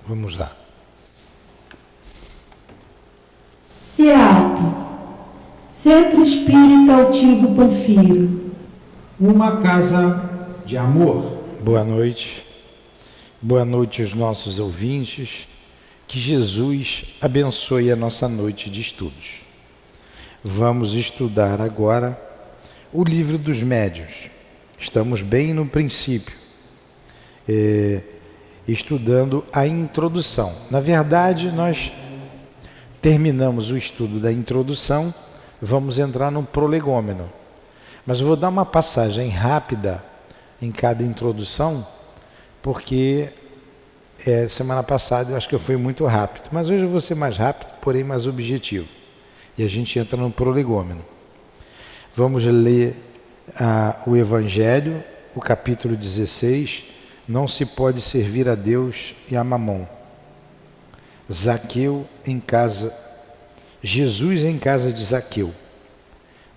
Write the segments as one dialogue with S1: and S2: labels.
S1: Vamos lá.
S2: CEAP, Centro Espírita Altivo Panfiro.
S3: Uma casa de amor.
S1: Boa noite. Boa noite aos nossos ouvintes. Que Jesus abençoe a nossa noite de estudos. Vamos estudar agora o Livro dos Médiuns. Estamos bem no princípio, estudando a introdução. Na verdade, nós terminamos o estudo da introdução, vamos entrar no prolegômeno. Mas eu vou dar uma passagem rápida em cada introdução, porque semana passada eu acho que eu fui muito rápido, mas hoje eu vou ser mais rápido, porém mais objetivo. E a gente entra no prolegômeno. Vamos ler o Evangelho, o capítulo 16, não se pode servir a Deus e a Mamon. Jesus em casa de Zaqueu.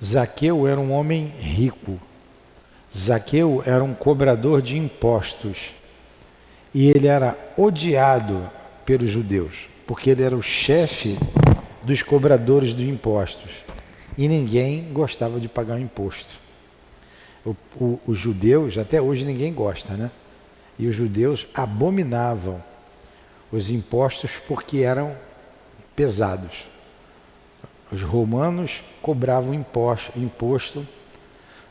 S1: Zaqueu era um homem rico. Zaqueu era um cobrador de impostos. E ele era odiado pelos judeus, porque ele era o chefe dos cobradores de impostos. E ninguém gostava de pagar o imposto. Os judeus, até hoje ninguém gosta, né? E os judeus abominavam os impostos porque eram pesados. Os romanos cobravam imposto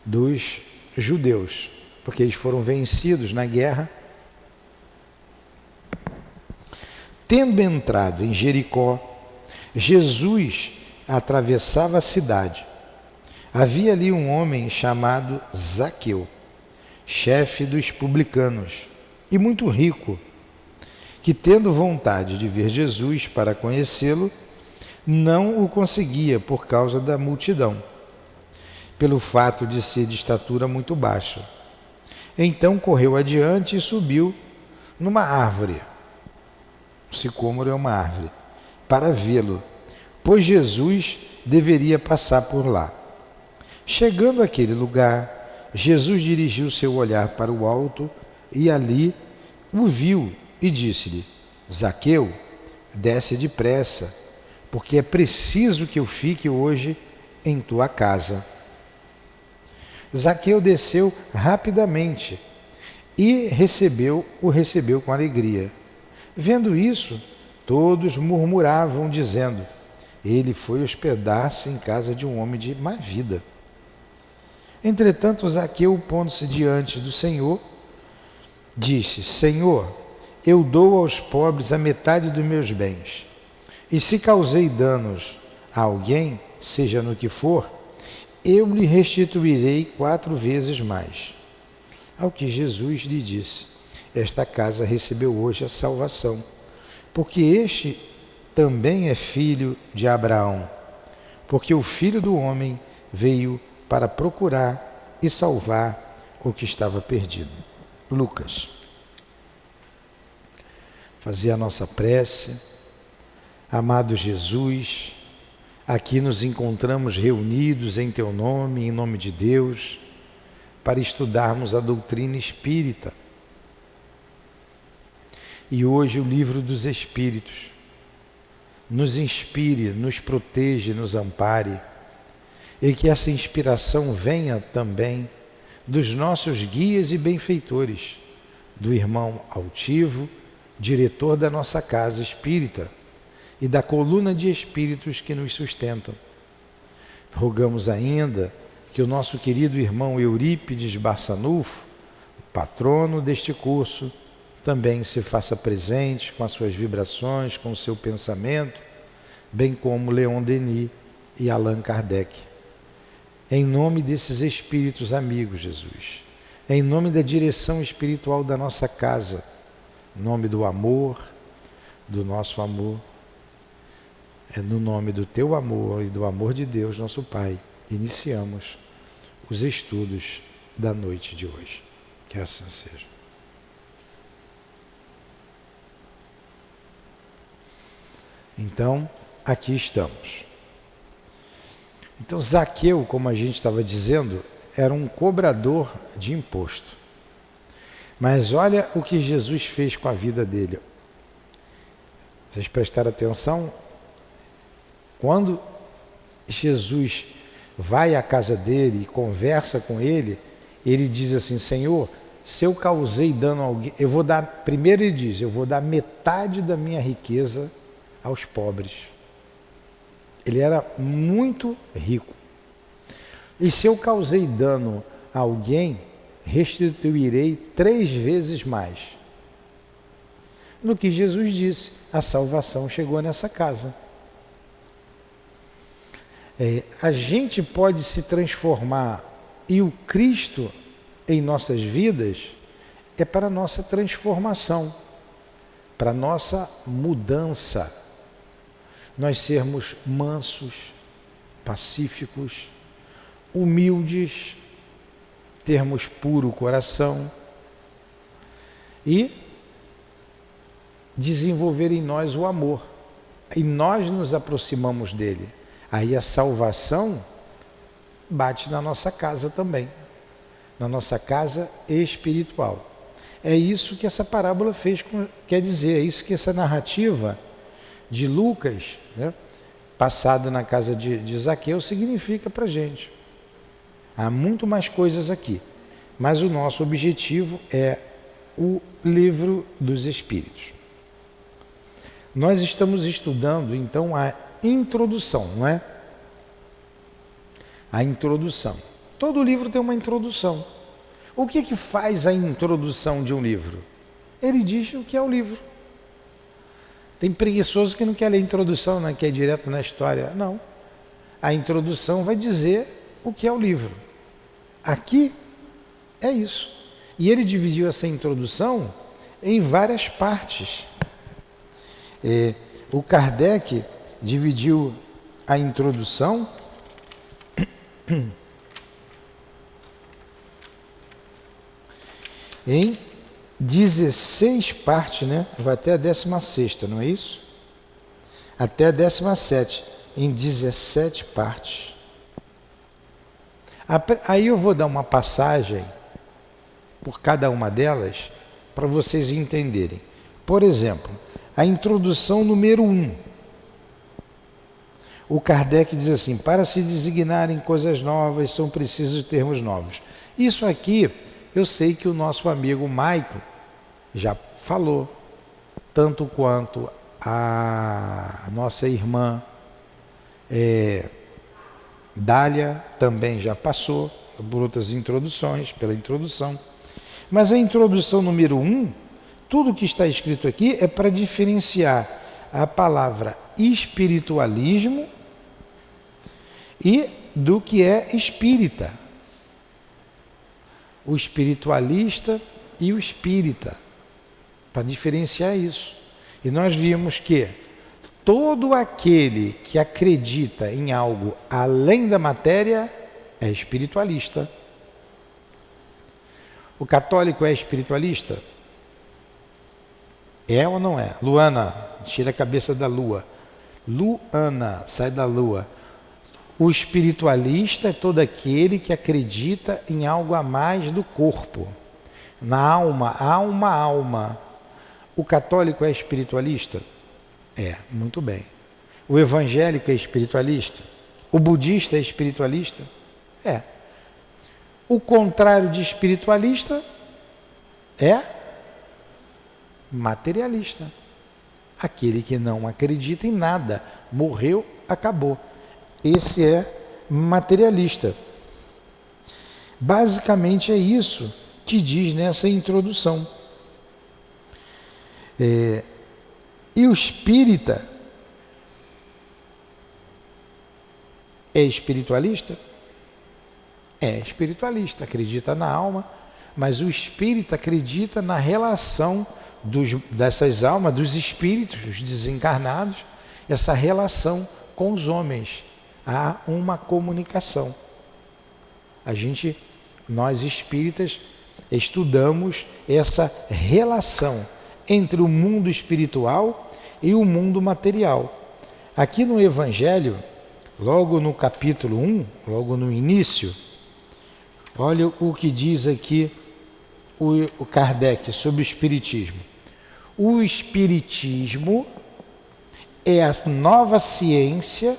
S1: dos judeus, porque eles foram vencidos na guerra. Tendo entrado em Jericó, Jesus atravessava a cidade. Havia ali um homem chamado Zaqueu, chefe dos publicanos, e muito rico, que tendo vontade de ver Jesus para conhecê-lo, não o conseguia por causa da multidão, pelo fato de ser de estatura muito baixa. Então correu adiante e subiu numa árvore. O sicômoro é uma árvore, para vê-lo, pois Jesus deveria passar por lá. Chegando àquele lugar, Jesus dirigiu seu olhar para o alto e ali o viu e disse-lhe: Zaqueu, desce depressa, porque é preciso que eu fique hoje em tua casa. Zaqueu desceu rapidamente e o recebeu com alegria. Vendo isso, todos murmuravam, dizendo: ele foi hospedar-se em casa de um homem de má vida. Entretanto, Zaqueu, pondo-se diante do Senhor, disse: Senhor, eu dou aos pobres a metade dos meus bens, e se causei danos a alguém, seja no que for, eu lhe restituirei 4 vezes mais. Ao que Jesus lhe disse: esta casa recebeu hoje a salvação, porque este também é filho de Abraão, porque o Filho do Homem veio para procurar e salvar o que estava perdido. Lucas. Fazer a nossa prece. Amado Jesus, aqui nos encontramos reunidos em Teu nome, em nome de Deus, para estudarmos a doutrina espírita. E hoje o Livro dos Espíritos nos inspire, nos proteja, nos ampare, e que essa inspiração venha também dos nossos guias e benfeitores, do irmão altivo, diretor da nossa casa espírita, e da coluna de espíritos que nos sustentam. Rogamos ainda que o nosso querido irmão Eurípides Barçanufo, patrono deste curso, também se faça presente com as suas vibrações, com o seu pensamento, bem como Leon Denis e Allan Kardec. Em nome desses espíritos amigos, Jesus, em nome da direção espiritual da nossa casa, em nome do amor, do nosso amor, no nome do Teu amor e do amor de Deus, nosso Pai, iniciamos os estudos da noite de hoje. Que assim seja. Então, aqui estamos. Então, Zaqueu, como a gente estava dizendo, era um cobrador de imposto. Mas olha o que Jesus fez com a vida dele. Vocês prestaram atenção? Quando Jesus vai à casa dele e conversa com ele, ele diz assim: Senhor, se eu causei dano a alguém, eu vou dar, primeiro ele diz, eu vou dar metade da minha riqueza aos pobres. Ele era muito rico. E se eu causei dano a alguém, restituirei 3 vezes mais. No que Jesus disse, a salvação chegou nessa casa. A gente pode se transformar, e o Cristo em nossas vidas é para a nossa transformação, para a nossa mudança. Nós sermos mansos, pacíficos, humildes, termos puro coração e desenvolver em nós o amor. E nós nos aproximamos dele. Aí a salvação bate na nossa casa também, na nossa casa espiritual. É isso que essa parábola quer dizer, é isso que essa narrativa de Lucas, né, passada na casa de Zaqueu, significa para a gente. Há muito mais coisas aqui, mas o nosso objetivo é o livro dos Espíritos. Nós estamos estudando então a introdução, não é? A introdução. Todo livro tem uma introdução. O que faz a introdução de um livro? Ele diz o que é o livro. Tem preguiçoso que não quer ler a introdução, não quer ir direto na história. Não. A introdução vai dizer o que é o livro. Aqui é isso. E ele dividiu essa introdução em várias partes. O Kardec dividiu a introdução em 16 partes, né? Vai até a 16ª, não é isso? Até a 17ª, em 17 partes. Aí eu vou dar uma passagem por cada uma delas para vocês entenderem. Por exemplo, a introdução número 1. O Kardec diz assim: para se designarem coisas novas, são precisos termos novos. Isso aqui, eu sei que o nosso amigo Maico já falou, tanto quanto a nossa irmã Dália também já passou por outras introduções, pela introdução. Mas a introdução número 1, tudo que está escrito aqui é para diferenciar a palavra espiritualismo e do que é espírita. O espiritualista e o espírita, para diferenciar isso. E nós vimos que todo aquele que acredita em algo além da matéria é espiritualista. O católico é espiritualista? É ou não é? Luana, tira a cabeça da lua. Luana, sai da lua. O espiritualista é todo aquele que acredita em algo a mais do corpo. Na alma, há uma alma. O católico é espiritualista? É, muito bem. O evangélico é espiritualista? O budista é espiritualista? É. O contrário de espiritualista é materialista. Aquele que não acredita em nada, morreu, acabou. Esse é materialista. Basicamente é isso que diz nessa introdução. E o espírita é espiritualista? É espiritualista, acredita na alma, mas o espírita acredita na relação dessas almas, dos espíritos, os desencarnados, essa relação com os homens. Há uma comunicação. Nós espíritas, estudamos essa relação entre o mundo espiritual e o mundo material. Aqui no Evangelho, logo no capítulo 1, logo no início, olha o que diz aqui o Kardec sobre o Espiritismo. O Espiritismo é a nova ciência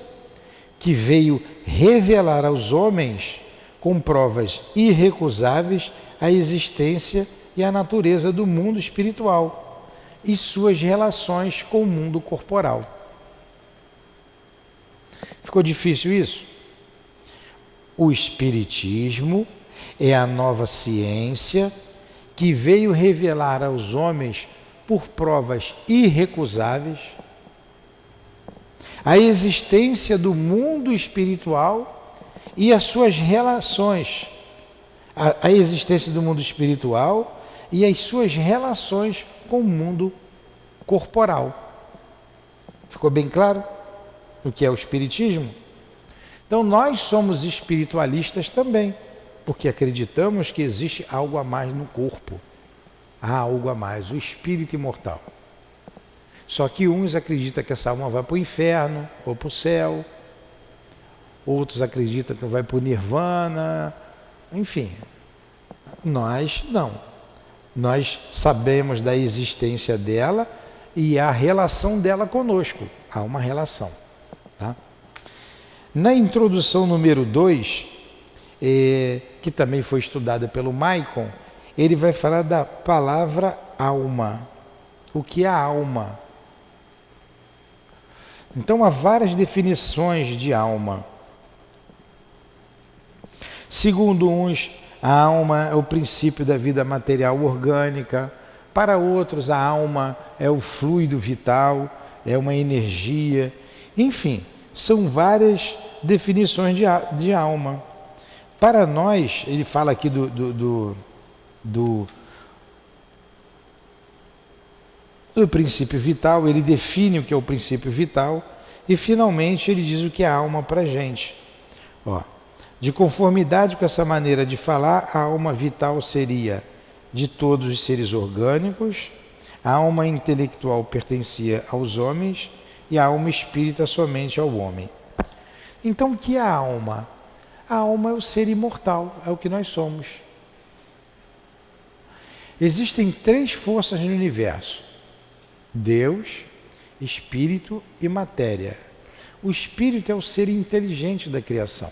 S1: que veio revelar aos homens, com provas irrecusáveis, a existência e a natureza do mundo espiritual e suas relações com o mundo corporal. Ficou difícil isso? O Espiritismo é a nova ciência que veio revelar aos homens, por provas irrecusáveis, a existência do mundo espiritual e as suas relações, a existência do mundo espiritual e as suas relações com o mundo corporal. Ficou bem claro o que é o Espiritismo? Então nós somos espiritualistas também, porque acreditamos que existe algo a mais no corpo. Há algo a mais, o espírito imortal. Só que uns acreditam que essa alma vai para o inferno ou para o céu, outros acreditam que vai para o nirvana, enfim. Nós não. Nós sabemos da existência dela e a relação dela conosco. Há uma relação. Tá? Na introdução número 2, que também foi estudada pelo Maicon, ele vai falar da palavra alma. O que é a alma? Então há várias definições de alma. Segundo uns, a alma é o princípio da vida material orgânica. Para outros, a alma é o fluido vital, é uma energia. Enfim, são várias definições de alma. Para nós, ele fala aqui do princípio vital, ele define o que é o princípio vital e finalmente ele diz o que é a alma para a gente. De conformidade com essa maneira de falar, a alma vital seria de todos os seres orgânicos, a alma intelectual pertencia aos homens e a alma espírita somente ao homem. Então o que é a alma? A alma é o ser imortal, é o que nós somos. Existem 3 forças no universo: Deus, Espírito e matéria. O Espírito é o ser inteligente da criação.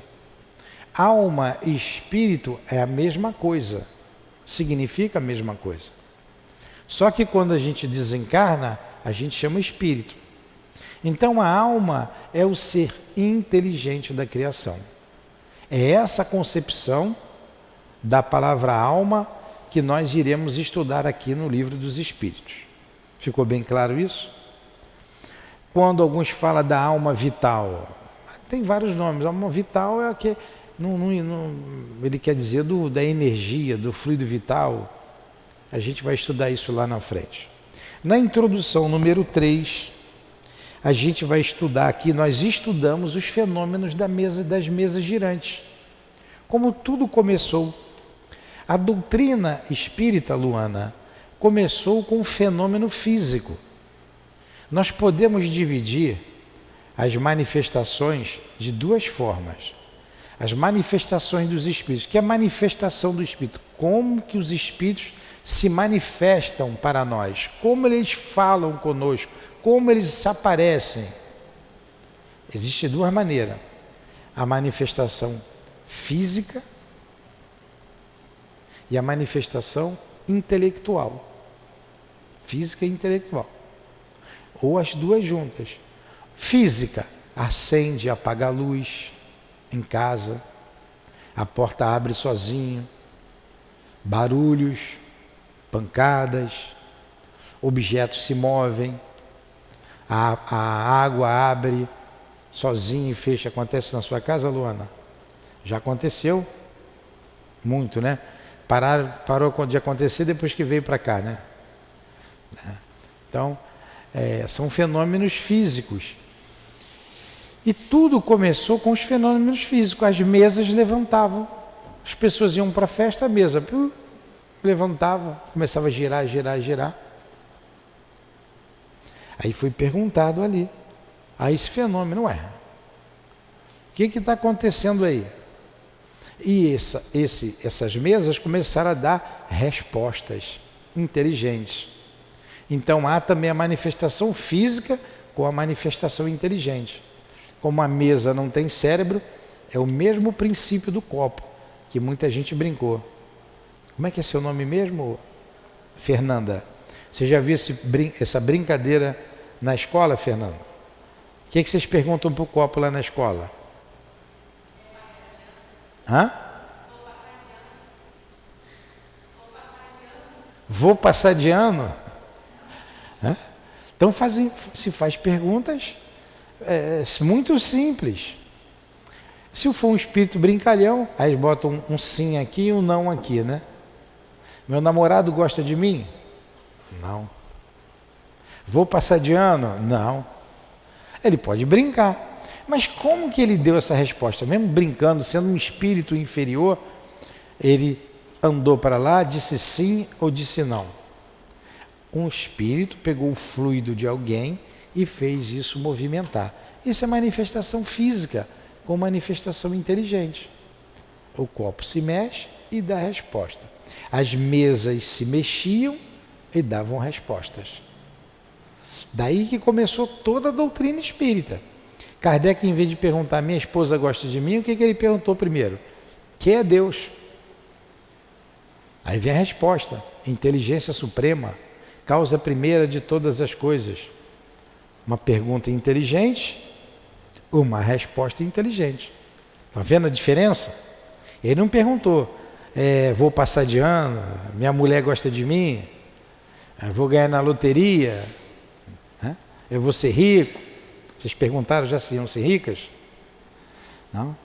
S1: Alma e Espírito é a mesma coisa, significa a mesma coisa. Só que quando a gente desencarna, a gente chama Espírito. Então a alma é o ser inteligente da criação. É essa concepção da palavra alma que nós iremos estudar aqui no Livro dos Espíritos. Ficou bem claro isso? Quando alguns falam da alma vital, tem vários nomes. A alma vital é a que ele quer dizer da energia, do fluido vital. A gente vai estudar isso lá na frente. Na introdução número 3, a gente vai estudar aqui, nós estudamos os fenômenos das mesas girantes. Como tudo começou. A doutrina espírita, Luana, começou com um fenômeno físico. Nós podemos dividir as manifestações de 2 formas. As manifestações dos espíritos. O que é a manifestação do espírito? Como que os espíritos se manifestam para nós? Como eles falam conosco? Como eles se aparecem? Existem 2 maneiras. A manifestação física e a manifestação intelectual. Física e intelectual. Ou as 2 juntas. Física, acende e apaga a luz em casa, a porta abre sozinho, barulhos, pancadas, objetos se movem, a água abre sozinho e fecha. Acontece na sua casa, Luana? Já aconteceu? Muito, né? Parou de acontecer depois que veio para cá, né? Então, são fenômenos físicos. E tudo começou com os fenômenos físicos. As mesas levantavam. As pessoas iam para a festa, a mesa levantava, começava a girar, girar, girar. Aí foi perguntado ali, a esse fenômeno, o que está acontecendo aí? E essas mesas começaram a dar respostas inteligentes. Então há também a manifestação física com a manifestação inteligente. Como a mesa não tem cérebro, é o mesmo princípio do copo, que muita gente brincou. Como é que é seu nome mesmo, Fernanda? Você já viu essa brincadeira na escola, Fernanda? O que vocês perguntam para o copo lá na escola? Hã? Vou passar de ano? Hã? Então se faz perguntas muito simples. Se for um espírito brincalhão, aí eles botam um sim aqui e um não aqui, né? Meu namorado gosta de mim? Não. Vou passar de ano? Não. Ele pode brincar. Mas como que ele deu essa resposta? Mesmo brincando, sendo um espírito inferior, ele andou para lá, disse sim ou disse não. Um espírito pegou o fluido de alguém e fez isso movimentar. Isso é manifestação física com manifestação inteligente. O copo se mexe e dá resposta. As mesas se mexiam e davam respostas. Daí que começou toda a doutrina espírita. Kardec, em vez de perguntar, minha esposa gosta de mim, o que ele perguntou primeiro? Que é Deus? Aí vem a resposta. Inteligência suprema, causa primeira de todas as coisas. Uma pergunta inteligente, uma resposta inteligente. Está vendo a diferença? Ele não perguntou, vou passar de ano, minha mulher gosta de mim, vou ganhar na loteria, eu vou ser rico. Vocês perguntaram já se iam ser ricas? Não?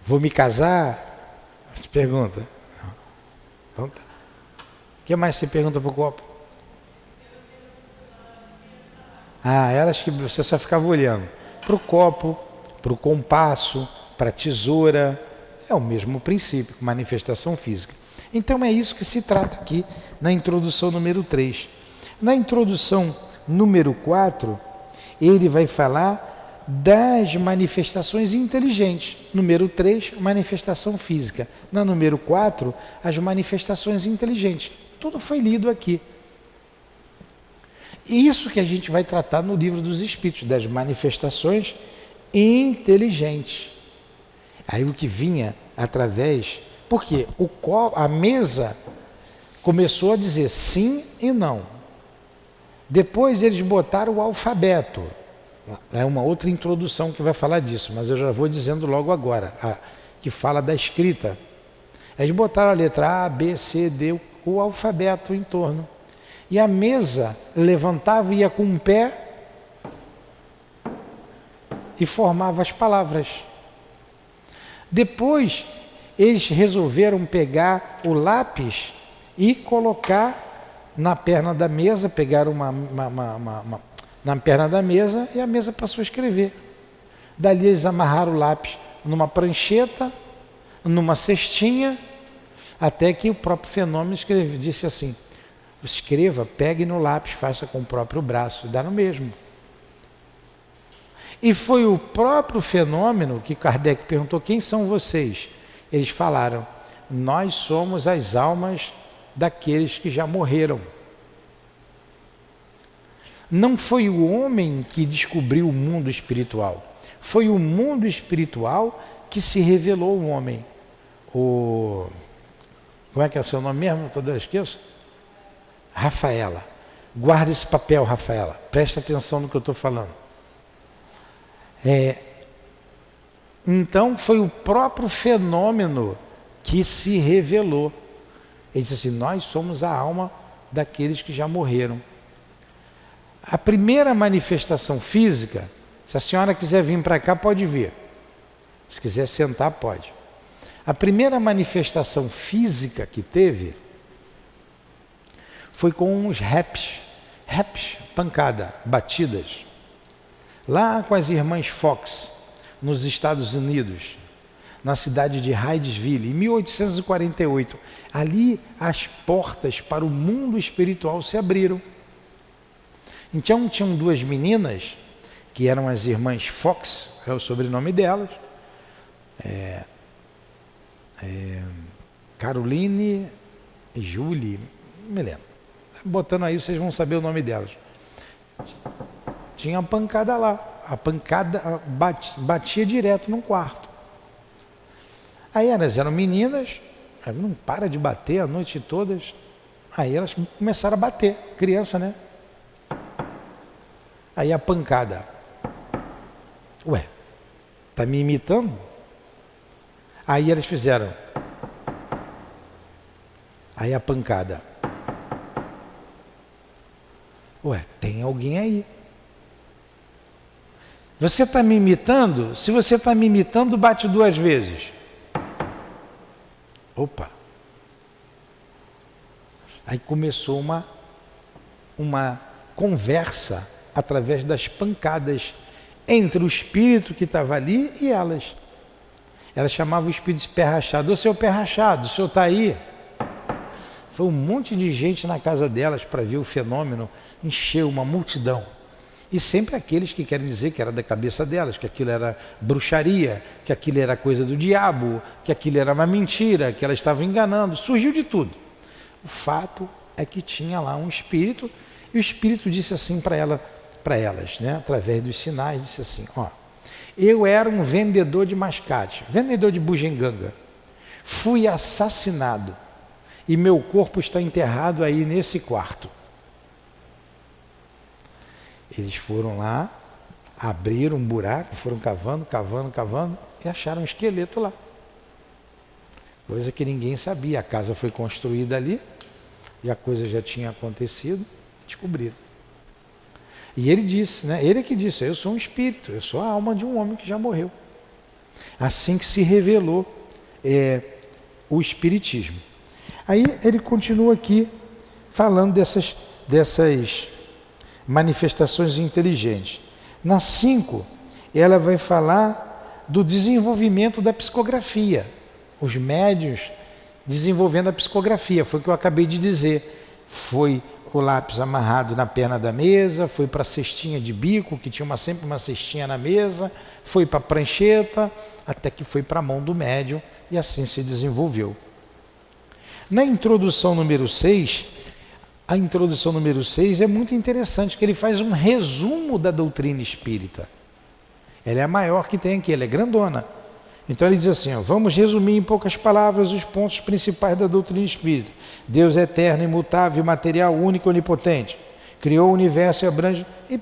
S1: Vou me casar? Você pergunta. Então, tá. O que mais você pergunta para o copo? Elas que você só ficava olhando. Para o copo, para o compasso, para a tesoura, é o mesmo princípio, manifestação física. Então é isso que se trata aqui na introdução número 3. Na introdução número 4, ele vai falar das manifestações inteligentes. Número 3, manifestação física. Na número 4, as manifestações inteligentes. Tudo foi lido aqui. Isso que a gente vai tratar no Livro dos Espíritos, das manifestações inteligentes. Aí o que vinha através... Porque a mesa começou a dizer sim e não. Depois eles botaram o alfabeto. É uma outra introdução que vai falar disso, mas eu já vou dizendo logo agora, que fala da escrita. Eles botaram a letra A, B, C, D, o alfabeto em torno. E a mesa levantava e ia com um pé e formava as palavras. Depois, eles resolveram pegar o lápis e colocar na perna da mesa, pegaram na perna da mesa e a mesa passou a escrever. Dali eles amarraram o lápis numa prancheta, numa cestinha, até que o próprio fenômeno disse assim, escreva, pegue no lápis, faça com o próprio braço, dá no mesmo. E foi o próprio fenômeno que Kardec perguntou, quem são vocês? Eles falaram, nós somos as almas daqueles que já morreram. Não foi o homem que descobriu o mundo espiritual, foi o mundo espiritual que se revelou ao homem. Como é que é o seu nome mesmo? Toda vez que esqueço? Rafaela. Guarda esse papel, Rafaela. Presta atenção no que eu estou falando. Então foi o próprio fenômeno que se revelou. Ele disse assim, nós somos a alma daqueles que já morreram. A primeira manifestação física, se a senhora quiser vir para cá, pode vir. Se quiser sentar, pode. A primeira manifestação física que teve foi com uns raps, pancada, batidas. Lá com as irmãs Fox, nos Estados Unidos, na cidade de Hydesville, em 1848. Ali as portas para o mundo espiritual se abriram. Então tinham duas meninas, que eram as irmãs Fox, é o sobrenome delas, Caroline e Julie, não me lembro. Botando aí vocês vão saber o nome delas. Tinha a pancada lá. A pancada batia direto num quarto. Aí elas eram meninas, não para de bater a noite toda. Aí elas começaram a bater, criança, né? Aí a pancada. Ué, tá me imitando? Aí elas fizeram. Aí a pancada. Ué, tem alguém aí. Você está me imitando? Se você está me imitando, bate 2 vezes. Opa! Aí começou uma conversa através das pancadas entre o espírito que estava ali e elas. Ela chamava o espírito de pé rachado. Ô seu pé rachado, o senhor está aí? Foi um monte de gente na casa delas para ver o fenômeno, encheu uma multidão. E sempre aqueles que querem dizer que era da cabeça delas, que aquilo era bruxaria, que aquilo era coisa do diabo, que aquilo era uma mentira, que elas estavam enganando, surgiu de tudo. O fato é que tinha lá um espírito, e o espírito disse assim para elas, né, através dos sinais, disse assim, ó, eu era um vendedor de mascate, vendedor de bugiganga, fui assassinado, e meu corpo está enterrado aí nesse quarto. Eles foram lá, abriram um buraco, foram cavando e acharam um esqueleto lá. Coisa que ninguém sabia. A casa foi construída ali e a coisa já tinha acontecido, descobriram. E ele disse, né? Ele que disse, eu sou um espírito, eu sou a alma de um homem que já morreu. Assim que se revelou o espiritismo. Aí ele continua aqui falando dessas manifestações inteligentes. Na 5, ela vai falar do desenvolvimento da psicografia. Os médiuns desenvolvendo a psicografia, foi o que eu acabei de dizer. Foi o lápis amarrado na perna da mesa, foi para a cestinha de bico, que tinha sempre uma cestinha na mesa, foi para a prancheta, até que foi para a mão do médium, e assim se desenvolveu. Na introdução número 6, a introdução número 6 é muito interessante, que ele faz um resumo da doutrina espírita. Ela é a maior que tem aqui, ela é grandona. Então ele diz assim, ó, vamos resumir em poucas palavras os pontos principais da doutrina espírita. Deus é eterno, imutável, material, único, onipotente. Criou o universo e abrange... E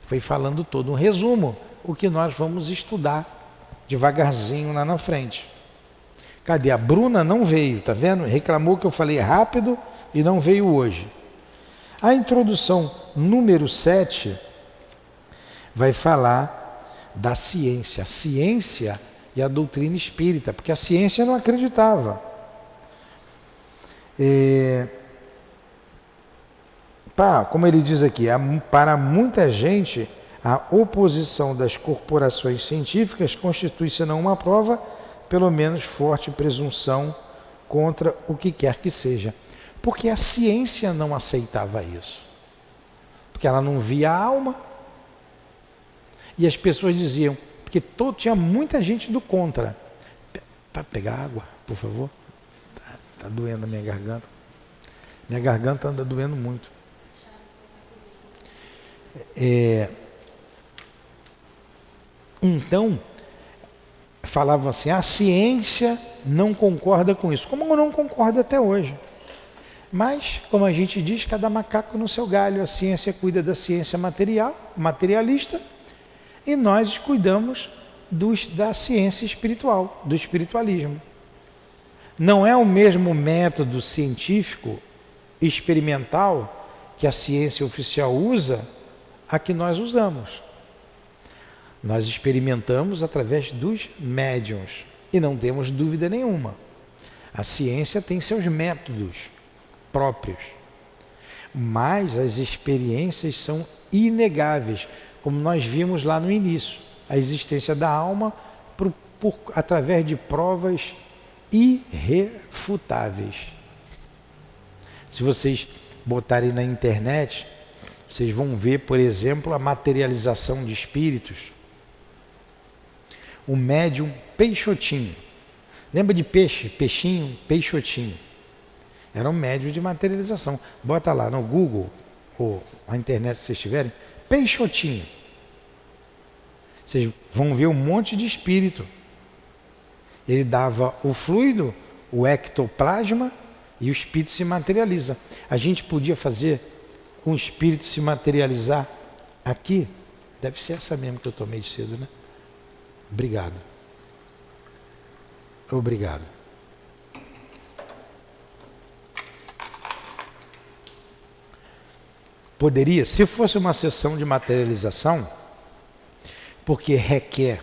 S1: foi falando todo um resumo, o que nós vamos estudar devagarzinho lá na frente. Cadê? A Bruna não veio, tá vendo? Reclamou que eu falei rápido e não veio hoje. A introdução número 7 vai falar da ciência. A ciência e a doutrina espírita, porque a ciência não acreditava. Como ele diz aqui, para muita gente, a oposição das corporações científicas constitui, se não uma prova, pelo menos forte presunção contra o que quer que seja. Porque a ciência não aceitava isso. Porque ela não via a alma. E as pessoas diziam, porque tinha muita gente do contra. Para pegar água, por favor. Está doendo a minha garganta. Minha garganta anda doendo muito. Então, falavam assim, a ciência não concorda com isso. Como não concorda até hoje. Mas, como a gente diz, cada macaco no seu galho. A ciência cuida da ciência materialista, e nós cuidamos da ciência espiritual, do espiritualismo. Não é o mesmo método científico, experimental, que a ciência oficial usa, a que nós usamos. Nós experimentamos através dos médiuns, e não temos dúvida nenhuma. A ciência tem seus métodos próprios, mas as experiências são inegáveis, como nós vimos lá no início, a existência da alma através de provas irrefutáveis. Se vocês botarem na internet, vocês vão ver, por exemplo, a materialização de espíritos. O médium Peixotinho. Lembra de peixe? Peixinho, Peixotinho. Era um médium de materialização. Bota lá no Google ou a internet que vocês tiverem, Peixotinho. Vocês vão ver um monte de espírito. Ele dava o fluido, o ectoplasma, e o espírito se materializa. A gente podia fazer um espírito se materializar aqui? Deve ser essa mesmo que eu tomei de cedo, né? Obrigado. Obrigado. Poderia, se fosse uma sessão de materialização, porque requer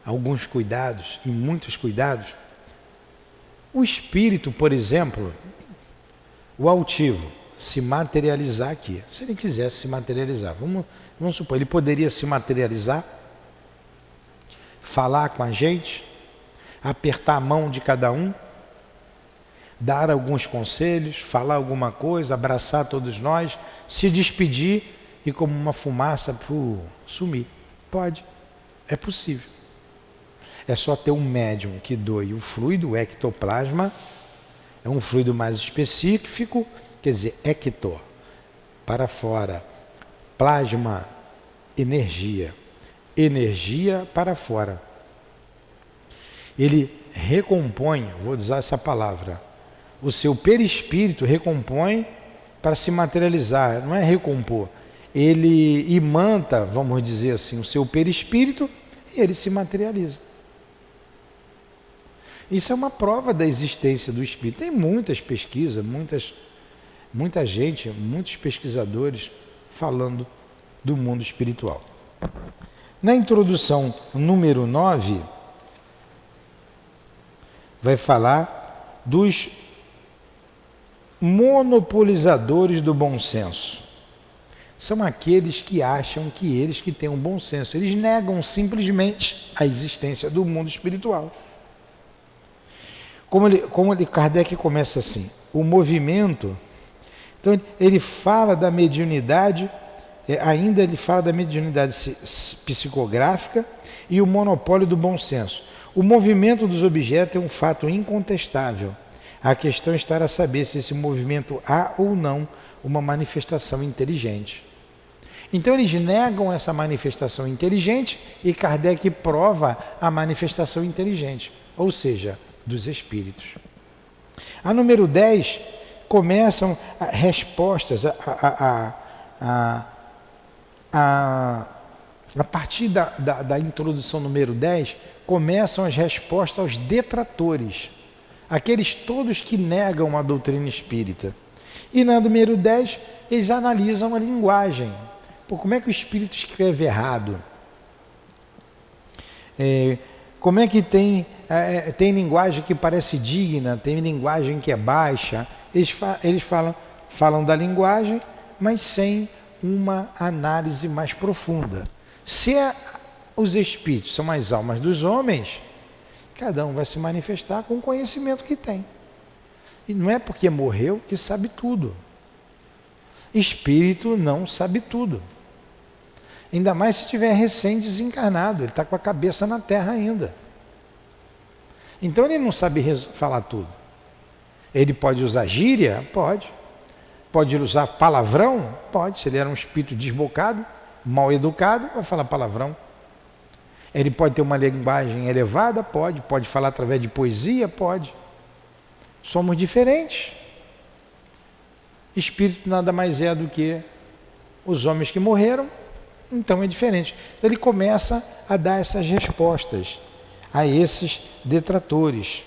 S1: alguns cuidados e muitos cuidados, o espírito, por exemplo, o altivo, se materializar aqui. Se ele quisesse se materializar, vamos supor, ele poderia se materializar, falar com a gente, apertar a mão de cada um, dar alguns conselhos, falar alguma coisa, abraçar todos nós, se despedir e como uma fumaça sumir. Pode, é possível. É só ter um médium que doe o fluido, o ectoplasma, é um fluido mais específico, quer dizer, ecto, para fora, plasma, energia, energia para fora. Ele recompõe, vou usar essa palavra, o seu perispírito recompõe para se materializar, não é recompor. Ele imanta, vamos dizer assim, o seu perispírito e ele se materializa. Isso é uma prova da existência do espírito. Tem muitas pesquisas, muita gente, muitos pesquisadores falando do mundo espiritual. Na introdução número 9, vai falar dos monopolizadores do bom senso. São aqueles que acham que eles que têm um bom senso. Eles negam simplesmente a existência do mundo espiritual. Kardec começa assim, o movimento, então ele fala da mediunidade, ainda ele fala da mediunidade psicográfica e o monopólio do bom senso. O movimento dos objetos é um fato incontestável. A questão está a saber se esse movimento há ou não uma manifestação inteligente. Então eles negam essa manifestação inteligente e Kardec prova a manifestação inteligente, ou seja, dos espíritos. A número 10 começam respostas a partir da introdução número 10, começam as respostas aos detratores, aqueles todos que negam a doutrina espírita. E na número 10, eles analisam a linguagem. Como é que o espírito escreve errado? Como é que tem linguagem que parece digna, tem linguagem que é baixa? Eles falam da linguagem, mas sem uma análise mais profunda. Se os espíritos são as almas dos homens, cada um vai se manifestar com o conhecimento que tem. E não é porque morreu que sabe tudo. Espírito não sabe tudo. Ainda mais se estiver recém-desencarnado, ele está com a cabeça na terra ainda. Então ele não sabe falar tudo. Ele pode usar gíria? Pode. Pode usar palavrão? Pode. Se ele era um espírito desbocado, mal educado, vai falar palavrão. Ele pode ter uma linguagem elevada? Pode. Pode falar através de poesia? Pode. Somos diferentes. Espírito nada mais é do que os homens que morreram, então é diferente. Então ele começa a dar essas respostas a esses detratores.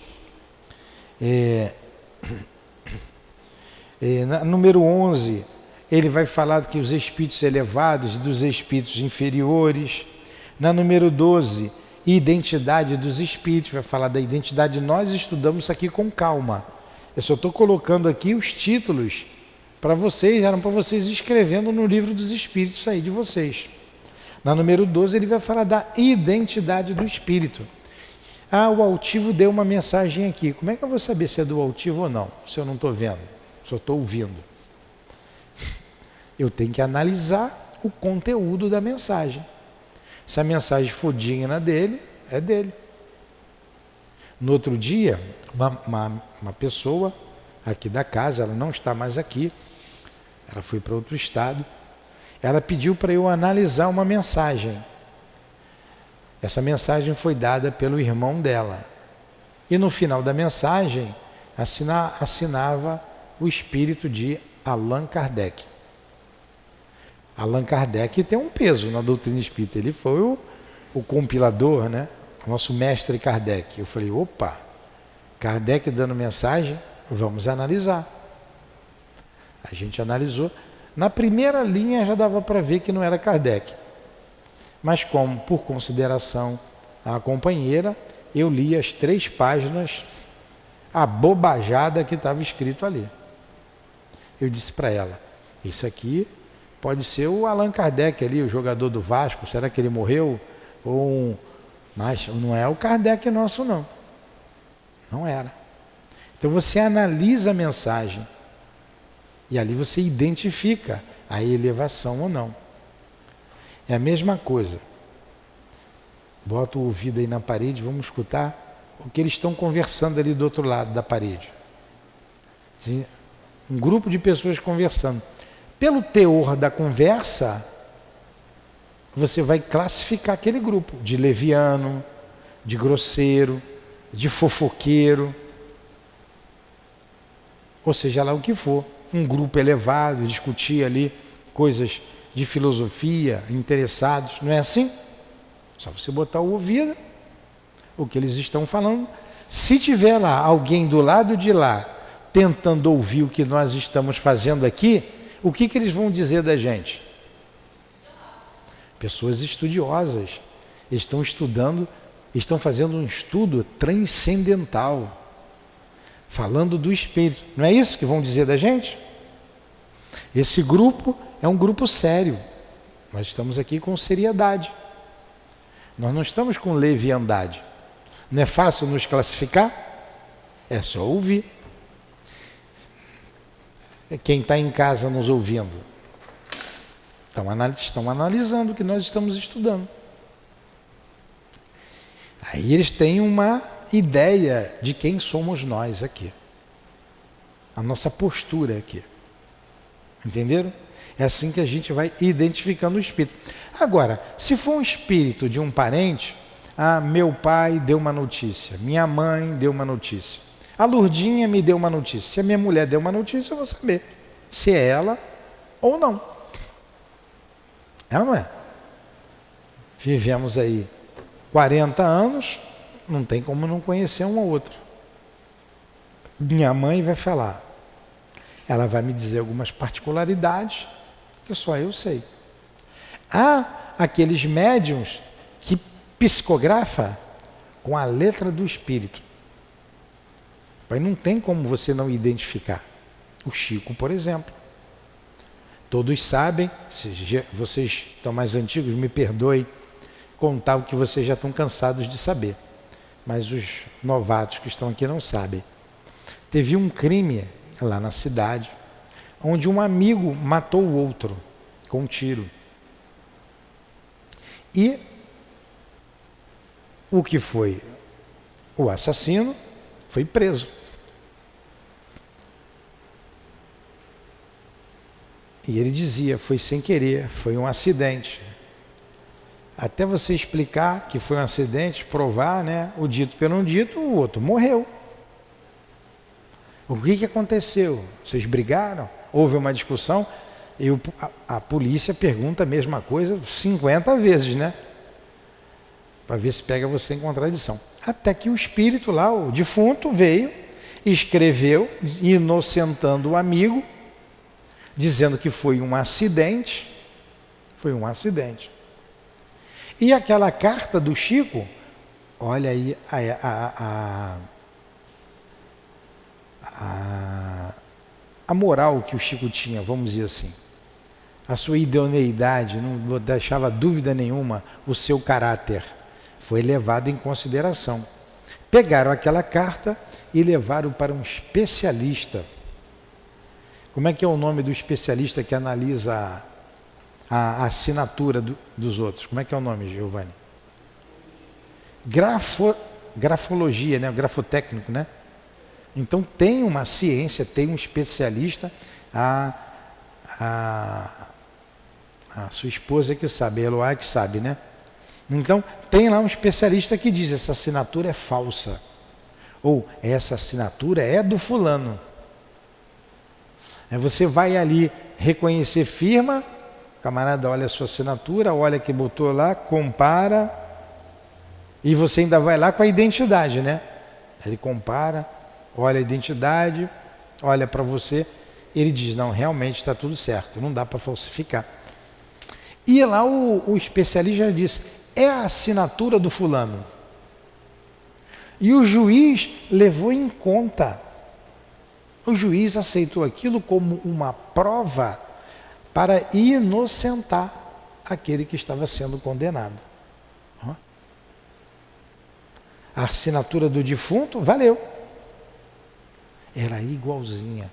S1: Número 11, ele vai falar que os espíritos elevados e dos espíritos inferiores. Na número 12, identidade dos espíritos, vai falar da identidade. Nós estudamos isso aqui com calma. Eu só estou colocando aqui os títulos para vocês, eram para vocês escrevendo no livro dos espíritos aí de vocês. Na número 12, ele vai falar da identidade do espírito. O altivo deu uma mensagem aqui. Como é que eu vou saber se é do altivo ou não, se eu não estou vendo, só estou ouvindo? Eu tenho que analisar o conteúdo da mensagem. Se a mensagem for digna dele, é dele. No outro dia, uma pessoa aqui da casa, ela não está mais aqui, ela foi para outro estado, ela pediu para eu analisar uma mensagem. Essa mensagem foi dada pelo irmão dela. E no final da mensagem, assinava o espírito de Allan Kardec. Allan Kardec tem um peso na doutrina espírita. Ele foi o compilador, né? O nosso mestre Kardec. Eu falei, opa, Kardec dando mensagem, vamos analisar. A gente analisou. Na primeira linha já dava para ver que não era Kardec. Mas como, por consideração à companheira, eu li as 3 páginas, a bobajada que estava escrito ali. Eu disse para ela, isso aqui pode ser o Allan Kardec ali, o jogador do Vasco, será que ele morreu? Mas não é o Kardec nosso não. Não era. Então você analisa a mensagem e ali você identifica a elevação ou não. É a mesma coisa. Bota o ouvido aí na parede, vamos escutar o que eles estão conversando ali do outro lado da parede. Um grupo de pessoas conversando. Pelo teor da conversa, você vai classificar aquele grupo de leviano, de grosseiro, de fofoqueiro, ou seja lá o que for. Um grupo elevado, discutir ali coisas de filosofia, interessados, não é assim? Só você botar o ouvido, o que eles estão falando. Se tiver lá alguém do lado de lá, tentando ouvir o que nós estamos fazendo aqui, o que eles vão dizer da gente? Pessoas estudiosas, estão estudando, estão fazendo um estudo transcendental, falando do Espírito. Não é isso que vão dizer da gente? Esse grupo é um grupo sério. Nós estamos aqui com seriedade. Nós não estamos com leviandade. Não é fácil nos classificar? É só ouvir. Quem está em casa nos ouvindo, estão analisando o que nós estamos estudando. Aí eles têm uma ideia de quem somos nós aqui. A nossa postura aqui. Entenderam? É assim que a gente vai identificando o espírito. Agora, se for um espírito de um parente, meu pai deu uma notícia, minha mãe deu uma notícia, a Lurdinha me deu uma notícia. Se a minha mulher deu uma notícia, eu vou saber se é ela ou não. É ou não é? Vivemos aí 40 anos, não tem como não conhecer um ou outro. Minha mãe vai falar, ela vai me dizer algumas particularidades que só eu sei. Há aqueles médiuns que psicografa com a letra do espírito. Mas não tem como você não identificar. O Chico, por exemplo. Todos sabem, se vocês estão mais antigos, me perdoem contar o que vocês já estão cansados de saber. Mas os novatos que estão aqui não sabem. Teve um crime lá na cidade, onde um amigo matou o outro com um tiro. E o que foi o assassino foi preso. E ele dizia, foi sem querer, foi um acidente. Até você explicar que foi um acidente, provar, né, o dito pelo não dito, o outro morreu. O que aconteceu? Vocês brigaram? Houve uma discussão? E a polícia pergunta a mesma coisa 50 vezes, né? Para ver se pega você em contradição. Até que o espírito lá, o defunto, veio, escreveu, inocentando o amigo, dizendo que foi um acidente. Foi um acidente. E aquela carta do Chico, olha aí a moral que o Chico tinha, vamos dizer assim. A sua idoneidade, não deixava dúvida nenhuma o seu caráter. Foi levado em consideração. Pegaram aquela carta e levaram para um especialista. Como é que é o nome do especialista que analisa a assinatura dos outros? Como é que é o nome, Giovanni? Grafologia, né? O grafotécnico, né? Então tem uma ciência, tem um especialista a a sua esposa que sabe, a Eloá que sabe, né? Então, tem lá um especialista que diz, essa assinatura é falsa. Ou, essa assinatura é do fulano. Aí você vai ali reconhecer firma, o camarada olha a sua assinatura, olha que botou lá, compara, e você ainda vai lá com a identidade, né? Ele compara, olha a identidade, olha para você, ele diz, não, realmente está tudo certo, não dá para falsificar. E lá o especialista já disse, é a assinatura do fulano. E o juiz levou em conta. O juiz aceitou aquilo como uma prova para inocentar aquele que estava sendo condenado. A assinatura do defunto valeu. Era igualzinha.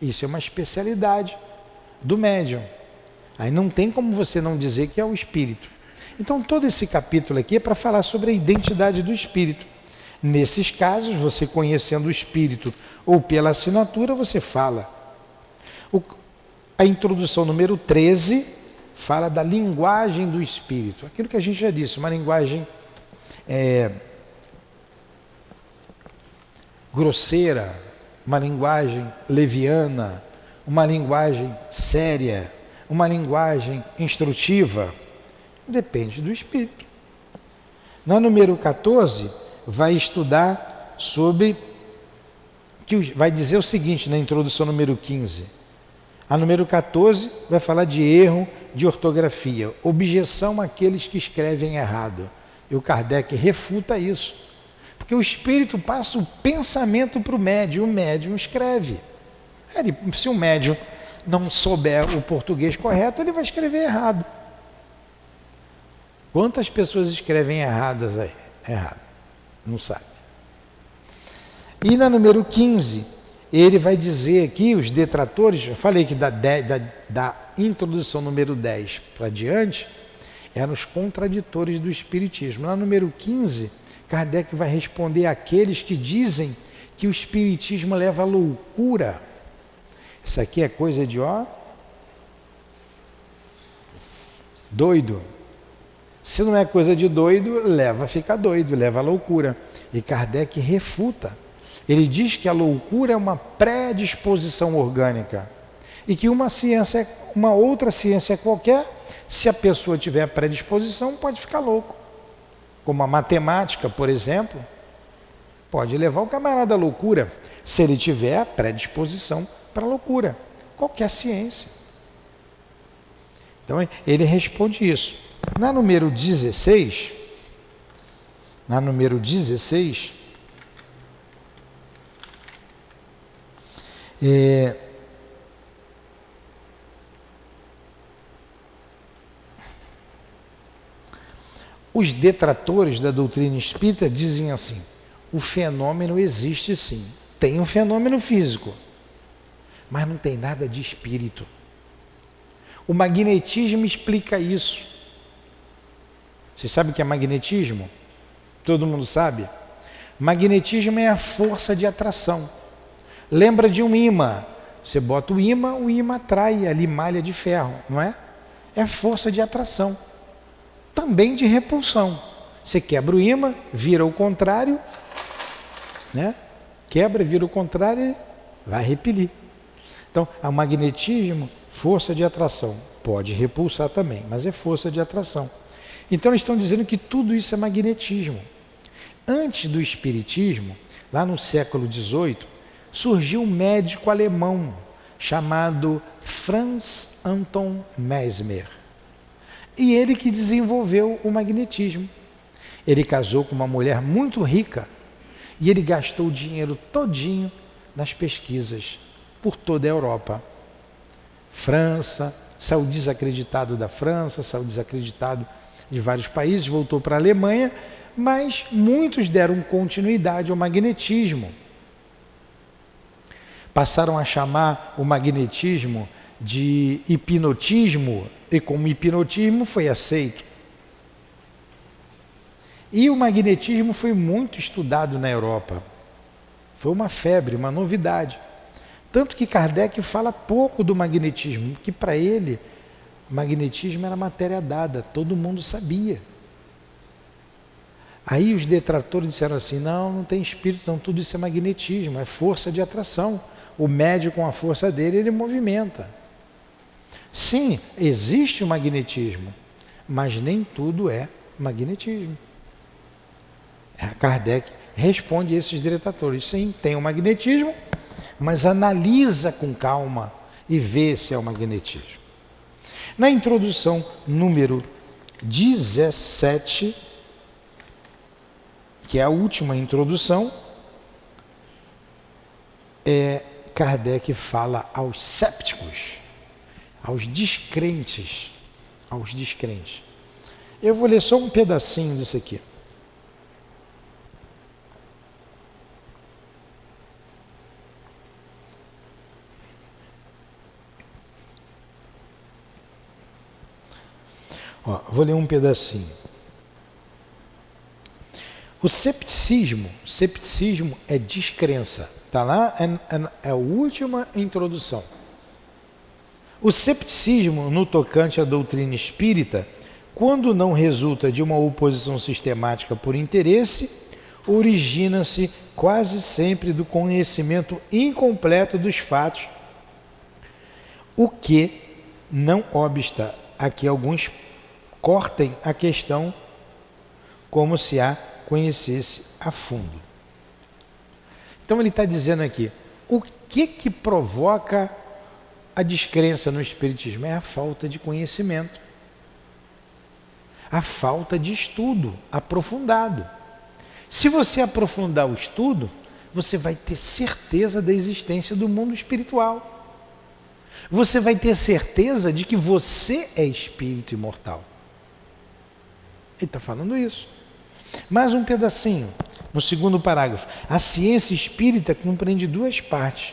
S1: Isso é uma especialidade do médium. Aí não tem como você não dizer que é o espírito. Então todo esse capítulo aqui é para falar sobre a identidade do espírito. Nesses casos, você conhecendo o espírito ou pela assinatura, você fala. A introdução número 13 fala da linguagem do espírito. Aquilo que a gente já disse, uma linguagem grosseira, uma linguagem leviana, uma linguagem séria, uma linguagem instrutiva. Depende do espírito. Na número 14, vai estudar sobre, vai dizer o seguinte na introdução número 15. A número 14 vai falar de erro de ortografia, objeção àqueles que escrevem errado. E o Kardec refuta isso. Porque o espírito passa o pensamento para o médium escreve. Se o médium não souber o português correto, ele vai escrever errado. Quantas pessoas escrevem erradas aí? Errado. Não sabe. E na número 15, ele vai dizer aqui, os detratores, eu falei que da introdução número 10 para diante, eram os contraditores do espiritismo. Na número 15, Kardec vai responder àqueles que dizem que o espiritismo leva à loucura. Isso aqui é coisa de doido. Se não é coisa de doido, leva a ficar doido, leva à loucura. E Kardec refuta. Ele diz que a loucura é uma predisposição orgânica e que uma outra ciência qualquer, se a pessoa tiver predisposição, pode ficar louco. Como a matemática, por exemplo, pode levar o camarada à loucura, se ele tiver a predisposição para a loucura. Qualquer ciência. Então, ele responde isso. Na número 16, os detratores da doutrina espírita dizem assim, o fenômeno existe sim, tem um fenômeno físico, mas não tem nada de espírito. O magnetismo explica isso. Vocês sabem o que é magnetismo? Todo mundo sabe? Magnetismo é a força de atração. Lembra de um ímã. Você bota o ímã atrai ali malha de ferro, não é? É força de atração. Também de repulsão. Você quebra o ímã, vira o contrário, né? Quebra, vira o contrário, vai repelir. Então, o magnetismo, força de atração. Pode repulsar também, mas é força de atração. Então eles estão dizendo que tudo isso é magnetismo. Antes do espiritismo, lá no século XVIII, surgiu um médico alemão chamado Franz Anton Mesmer. E ele que desenvolveu o magnetismo. Ele casou com uma mulher muito rica e ele gastou o dinheiro todinho nas pesquisas por toda a Europa. França, saiu desacreditado da França, saiu desacreditado de vários países, voltou para a Alemanha, mas muitos deram continuidade ao magnetismo. Passaram a chamar o magnetismo de hipnotismo, e como hipnotismo foi aceito. E o magnetismo foi muito estudado na Europa. Foi uma febre, uma novidade. Tanto que Kardec fala pouco do magnetismo, que para ele, magnetismo era matéria dada, todo mundo sabia. Aí os detratores disseram assim, não tem espírito, não, tudo isso é magnetismo, é força de atração. O médium, com a força dele, ele movimenta. Sim, existe o magnetismo, mas nem tudo é magnetismo. Kardec responde a esses detratores, sim, tem o magnetismo, mas analisa com calma e vê se é o magnetismo. Na introdução número 17, que é a última introdução, Kardec fala aos sépticos, aos descrentes, Eu vou ler só um pedacinho disso aqui. Vou ler um pedacinho. O cepticismo é descrença. Está lá, é a última introdução. O cepticismo no tocante à doutrina espírita, quando não resulta de uma oposição sistemática por interesse, origina-se quase sempre do conhecimento incompleto dos fatos, o que não obsta a que alguns cortem a questão como se a conhecesse a fundo. Então ele está dizendo aqui, o que provoca a descrença no espiritismo? É a falta de conhecimento, a falta de estudo aprofundado. Se você aprofundar o estudo, você vai ter certeza da existência do mundo espiritual. Você vai ter certeza de que você é espírito imortal. Ele está falando isso. Mais um pedacinho, no segundo parágrafo. A ciência espírita compreende duas partes.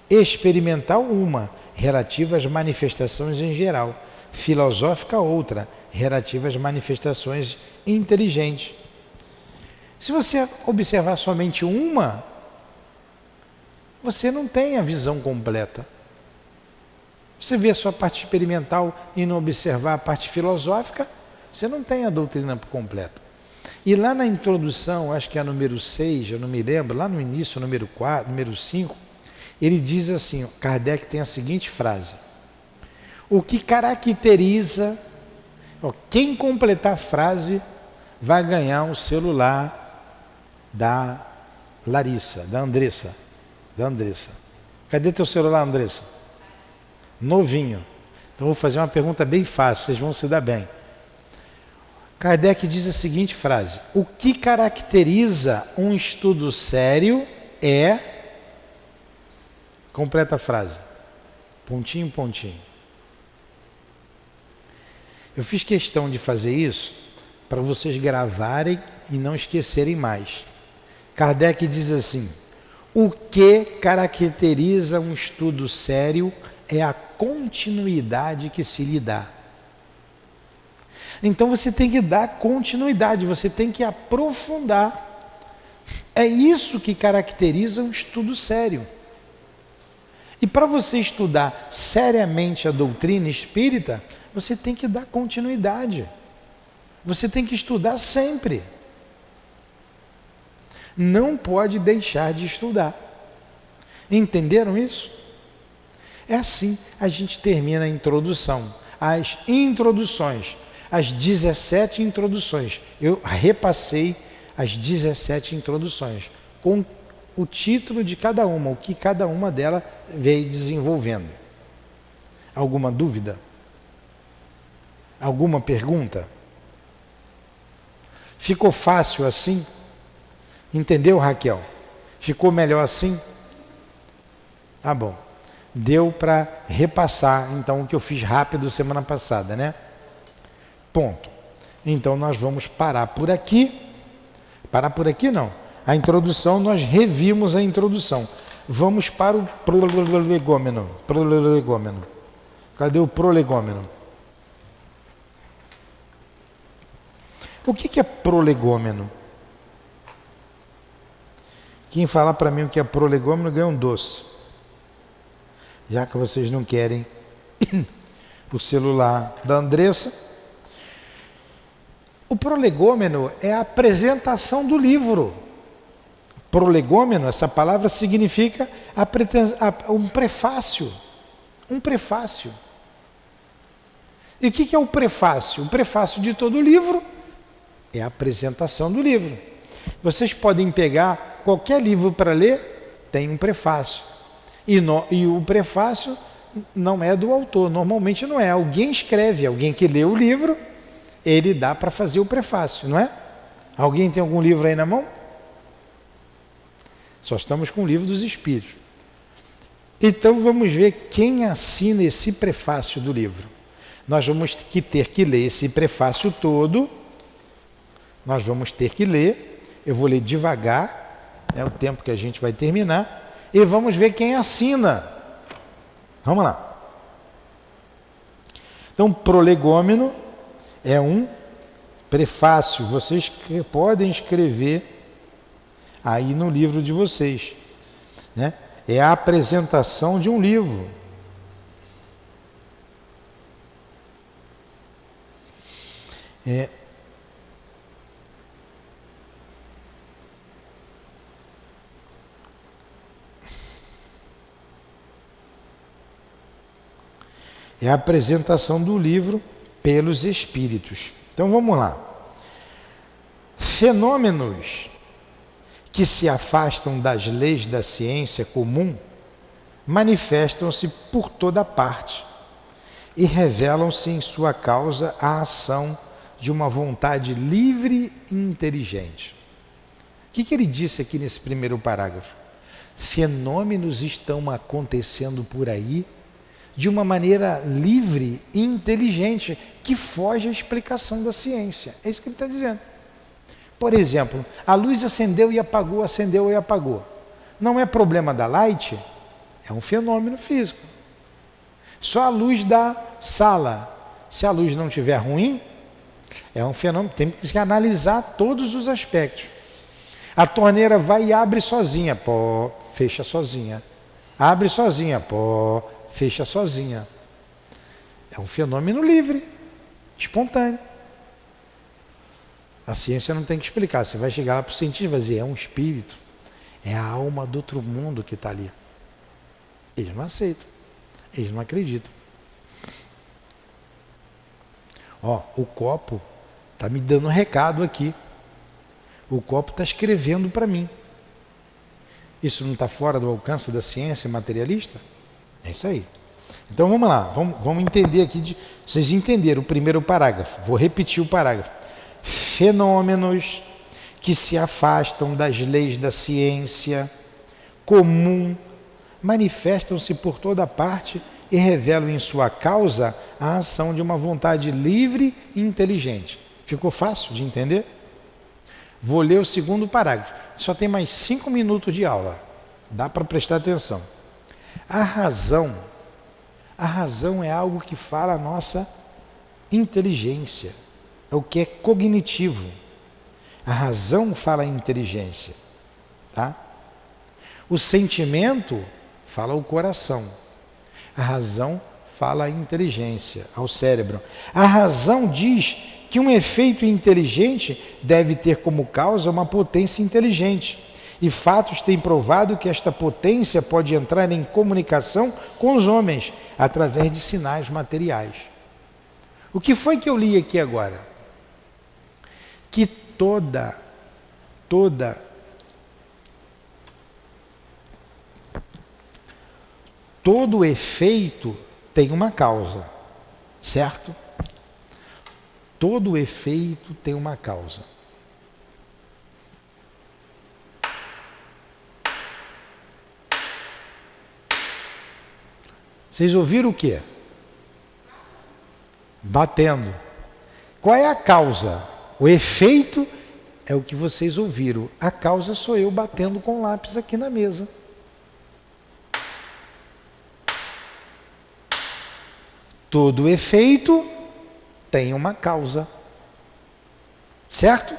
S1: Experimental uma, relativa às manifestações em geral. Filosófica outra, relativa às manifestações inteligentes. Se você observar somente uma, você não tem a visão completa. Você vê a sua parte experimental e não observar a parte filosófica, você não tem a doutrina completa. E lá na introdução, acho que é a número 6, eu não me lembro, lá no início, número 4, número 5, ele diz assim, Kardec tem a seguinte frase: o que caracteriza, quem completar a frase vai ganhar um celular da Larissa, da Andressa. Cadê teu celular, Andressa? Novinho. Então vou fazer uma pergunta bem fácil, vocês vão se dar bem. Kardec diz a seguinte frase: o que caracteriza um estudo sério é... Completa a frase. Pontinho, pontinho. Eu fiz questão de fazer isso para vocês gravarem e não esquecerem mais. Kardec diz assim: o que caracteriza um estudo sério é a continuidade que se lhe dá. Então você tem que dar continuidade, você tem que aprofundar. É isso que caracteriza um estudo sério. E para você estudar seriamente a doutrina espírita, você tem que dar continuidade. Você tem que estudar sempre. Não pode deixar de estudar. Entenderam isso? É assim, a gente termina a introdução. As introduções, as 17 introduções. Eu repassei as 17 introduções, com o título de cada uma, o que cada uma delas veio desenvolvendo. Alguma dúvida? Alguma pergunta? Ficou fácil assim? Entendeu, Raquel? Ficou melhor assim? Tá bom. Deu para repassar, então, o que eu fiz rápido semana passada, né? Ponto. Então, nós vamos parar por aqui. Parar por aqui, não. A introdução, nós revimos a introdução. Vamos para o prolegômeno. Cadê o prolegômeno? O que é prolegômeno? Quem falar para mim o que é prolegômeno ganha um doce. já que vocês não querem o celular da Andressa. O prolegômeno é a apresentação do livro. Prolegômeno, essa palavra significa um prefácio. Um prefácio. E o que é o prefácio? O prefácio de todo livro é a apresentação do livro. Vocês podem pegar qualquer livro para ler, tem um prefácio. E o prefácio não é do autor, normalmente não é. Alguém escreve, alguém que lê o livro, ele dá para fazer o prefácio, não é? Alguém tem algum livro aí na mão? Só estamos com o Livro dos Espíritos. Então vamos ver quem assina esse prefácio do livro. Nós vamos ter que ler esse prefácio todo. Nós vamos ter que ler. Eu vou ler devagar, é o tempo que a gente vai terminar. E vamos ver quem assina. Vamos lá. Então, prolegômeno é um prefácio. Vocês podem escrever aí no livro de vocês, né? É a apresentação de um livro. É a apresentação do livro pelos espíritos. Então vamos lá. Fenômenos que se afastam das leis da ciência comum manifestam-se por toda parte e revelam-se em sua causa a ação de uma vontade livre e inteligente. O que ele disse aqui nesse primeiro parágrafo? Fenômenos estão acontecendo por aí de uma maneira livre e inteligente, que foge à explicação da ciência. É isso que ele está dizendo. Por exemplo, a luz acendeu e apagou, acendeu e apagou. Não é problema da Light, é um fenômeno físico. Só a luz da sala, se a luz não estiver ruim, é um fenômeno, tem que se analisar todos os aspectos. A torneira vai e abre sozinha, pó, fecha sozinha. Abre sozinha, pó, fecha sozinha. É um fenômeno livre, espontâneo. A ciência não tem que explicar. Você vai chegar lá para o cientista e vai dizer, é um espírito, é a alma do outro mundo que está ali. Eles não aceitam, eles não acreditam. Ó, o copo está me dando um recado aqui. O copo está escrevendo para mim. Isso não está fora do alcance da ciência materialista? É isso aí. Então vamos lá, vamos entender aqui. Vocês entenderam o primeiro parágrafo. Vou repetir o parágrafo. Fenômenos que se afastam das leis da ciência comum manifestam-se por toda parte e revelam em sua causa a ação de uma vontade livre e inteligente. Ficou fácil de entender? Vou ler o segundo parágrafo. Só tem mais 5 minutos de aula. Dá para prestar atenção. A razão é algo que fala a nossa inteligência. É o que é cognitivo. A razão fala a inteligência. Tá? O sentimento fala o coração. A razão fala a inteligência, ao cérebro. A razão diz que um efeito inteligente deve ter como causa uma potência inteligente. E fatos têm provado que esta potência pode entrar em comunicação com os homens através de sinais materiais. O que foi que eu li aqui agora? Que todo efeito tem uma causa, certo? Todo efeito tem uma causa. Vocês ouviram o quê? Batendo. Qual é a causa? O efeito é o que vocês ouviram. A causa sou eu batendo com o lápis aqui na mesa. Todo efeito tem uma causa. Certo?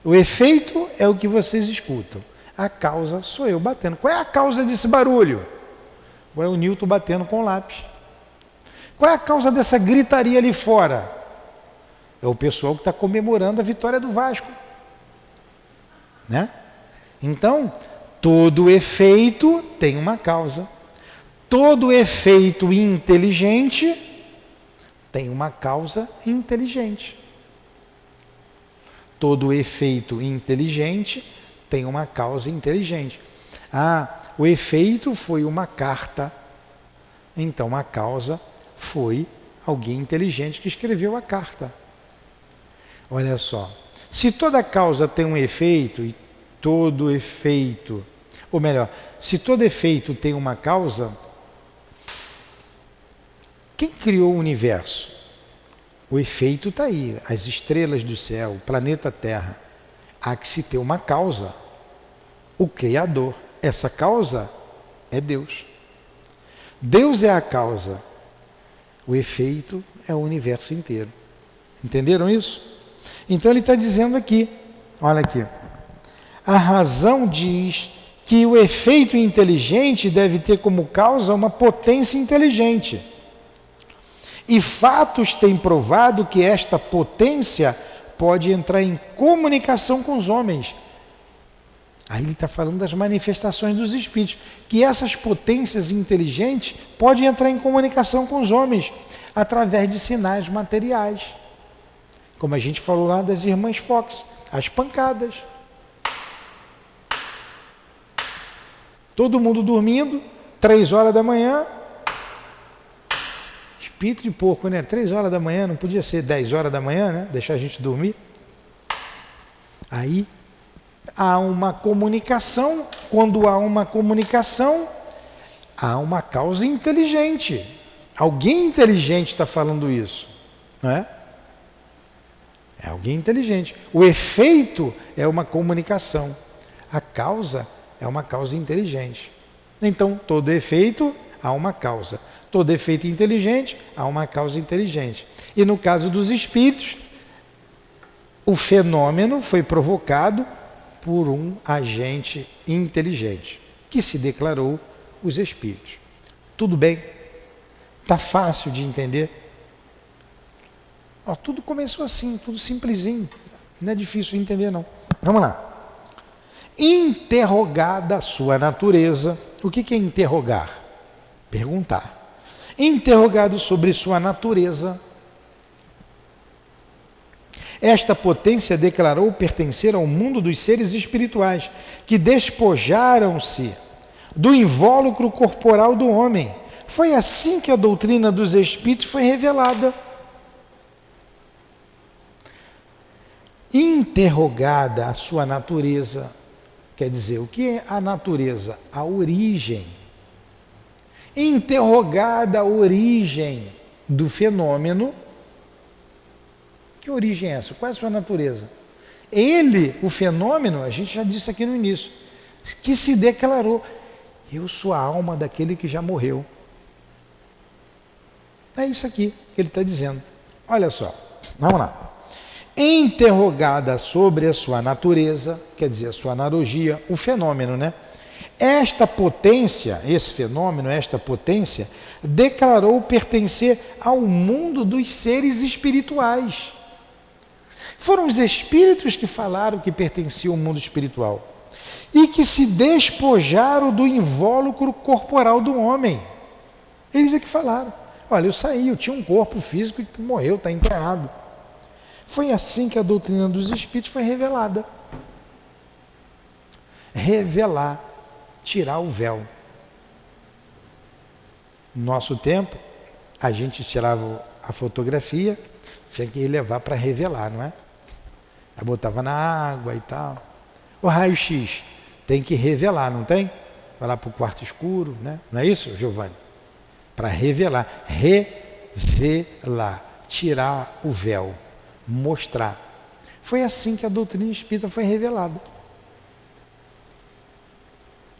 S1: O efeito é o que vocês escutam. A causa sou eu batendo. Qual é a causa desse barulho? Ou é o Newton batendo com o lápis? Qual é a causa dessa gritaria ali fora? É o pessoal que está comemorando a vitória do Vasco, né? Então, todo efeito tem uma causa. Todo efeito inteligente tem uma causa inteligente. Todo efeito inteligente tem uma causa inteligente. O efeito foi uma carta. Então a causa foi alguém inteligente que escreveu a carta. Olha só, se toda causa tem um efeito e todo efeito, ou melhor, se todo efeito tem uma causa, quem criou o universo? O efeito está aí, as estrelas do céu, o planeta Terra. Há que se ter uma causa, o Criador. Essa causa é Deus. Deus é a causa. O efeito é o universo inteiro. Entenderam isso? Então ele está dizendo aqui, olha aqui, a razão diz que o efeito inteligente deve ter como causa uma potência inteligente. E fatos têm provado que esta potência pode entrar em comunicação com os homens. Aí ele está falando das manifestações dos espíritos, que essas potências inteligentes podem entrar em comunicação com os homens através de sinais materiais. Como a gente falou lá das irmãs Fox, as pancadas. Todo mundo dormindo, 3 horas da manhã. Espírito de porco, né? 3 horas da manhã, não podia ser 10 horas da manhã, né? Deixar a gente dormir. Aí há uma comunicação. Quando há uma comunicação, há uma causa inteligente. Alguém inteligente está falando isso, não é? É alguém inteligente. O efeito é uma comunicação. A causa é uma causa inteligente. Então, todo efeito há uma causa. Todo efeito inteligente há uma causa inteligente. E no caso dos espíritos, o fenômeno foi provocado por um agente inteligente, que se declarou os espíritos. Tudo bem? Está fácil de entender? Tudo começou assim, tudo simplesinho. Não é difícil de entender, não. Vamos lá. Interrogada a sua natureza. O que é interrogar? Perguntar. Interrogado sobre sua natureza, esta potência declarou pertencer ao mundo dos seres espirituais, que despojaram-se do invólucro corporal do homem. Foi assim que a doutrina dos espíritos foi revelada. Interrogada a sua natureza, quer dizer, o que é a natureza? A origem. Interrogada a origem do fenômeno. Que origem é essa? Qual é a sua natureza? Ele, o fenômeno, a gente já disse aqui no início, que se declarou: eu sou a alma daquele que já morreu. É isso aqui que ele está dizendo. Olha só, vamos lá. Interrogada sobre a sua natureza, quer dizer, a sua analogia, o fenômeno, né? Esta potência, esse fenômeno, esta potência, declarou pertencer ao mundo dos seres espirituais. Foram os espíritos que falaram que pertenciam ao mundo espiritual e que se despojaram do invólucro corporal do homem. Eles é que falaram: olha, eu saí, eu tinha um corpo físico que morreu, está enterrado. Foi assim que a doutrina dos espíritos foi revelada. Revelar, tirar o véu. No nosso tempo, a gente tirava a fotografia, tinha que levar para revelar, não é? Aí botava na água e tal. O raio-x tem que revelar, não tem? Vai lá para o quarto escuro, né? Não é isso, Giovanni? Para revelar. Revelar. Tirar o véu. Mostrar. Foi assim que a doutrina espírita foi revelada.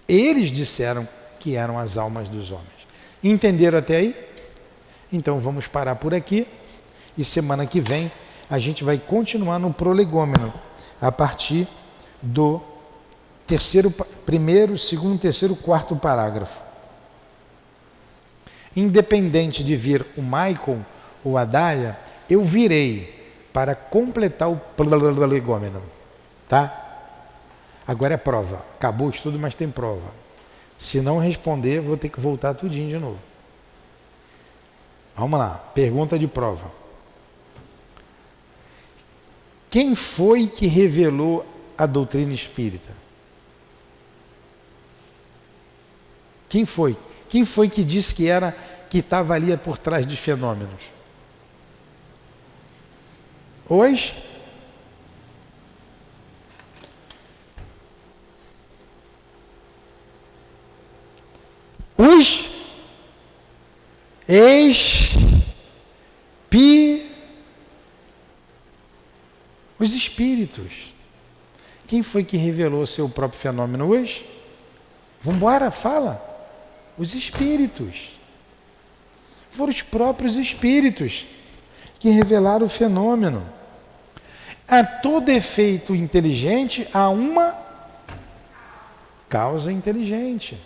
S1: Eles disseram que eram as almas dos homens. Entenderam até aí? Então vamos parar por aqui e semana que vem a gente vai continuar no prolegômeno a partir do primeiro, segundo, terceiro, quarto parágrafo. Independente de vir o Maicon ou a Dália, eu virei para completar o prolegômeno. Tá? Agora é prova. Acabou o estudo, mas tem prova. Se não responder, vou ter que voltar tudinho de novo. Vamos lá. Pergunta de prova. Quem foi que revelou a doutrina espírita? Quem foi? Quem foi que disse que estava ali por trás dos fenômenos? Hoje? Os espíritos. Quem foi que revelou seu próprio fenômeno hoje? Vamos embora, fala. Os espíritos. Foram os próprios espíritos que revelaram o fenômeno. A todo efeito inteligente há uma causa inteligente.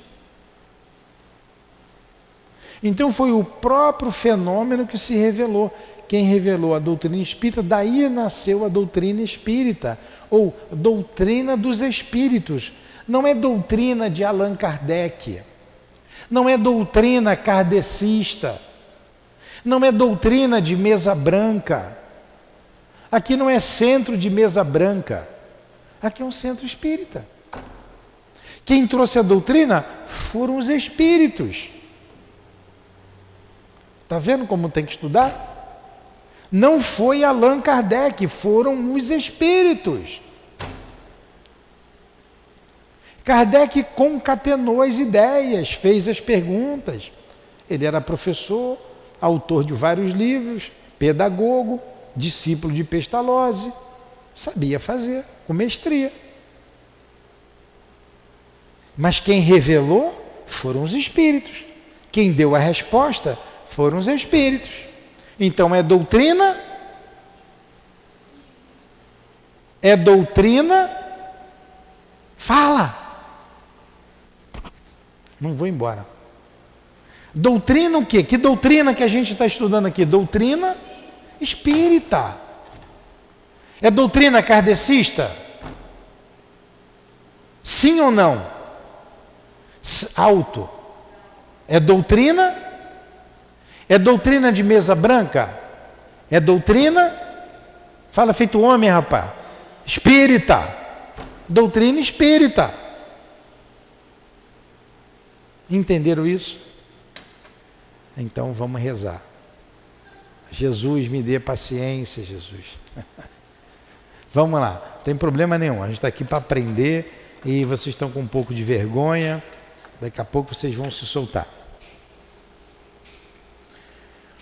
S1: Então foi o próprio fenômeno que se revelou. Quem revelou a doutrina espírita, daí nasceu a doutrina espírita, ou doutrina dos espíritos. Não é doutrina de Allan Kardec, não é doutrina kardecista, não é doutrina de mesa branca. Aqui não é centro de mesa branca, aqui é um centro espírita. Quem trouxe a doutrina foram os espíritos. Está vendo como tem que estudar? Não foi Allan Kardec, foram os espíritos. Kardec concatenou as ideias, fez as perguntas. Ele era professor, autor de vários livros, pedagogo, discípulo de Pestalozzi, sabia fazer, com mestria. Mas quem revelou foram os espíritos. Quem deu a resposta foram os espíritos. Então é doutrina? É doutrina? Fala! Não vou embora. Doutrina o quê? Que doutrina que a gente está estudando aqui? Doutrina espírita. É doutrina kardecista? Sim ou não? Alto. É doutrina? É doutrina de mesa branca? É doutrina? Fala feito homem, rapaz. Espírita. Doutrina espírita. Entenderam isso? Então vamos rezar. Jesus, me dê paciência, Jesus. Vamos lá, não tem problema nenhum. A gente está aqui para aprender e vocês estão com um pouco de vergonha. Daqui a pouco vocês vão se soltar.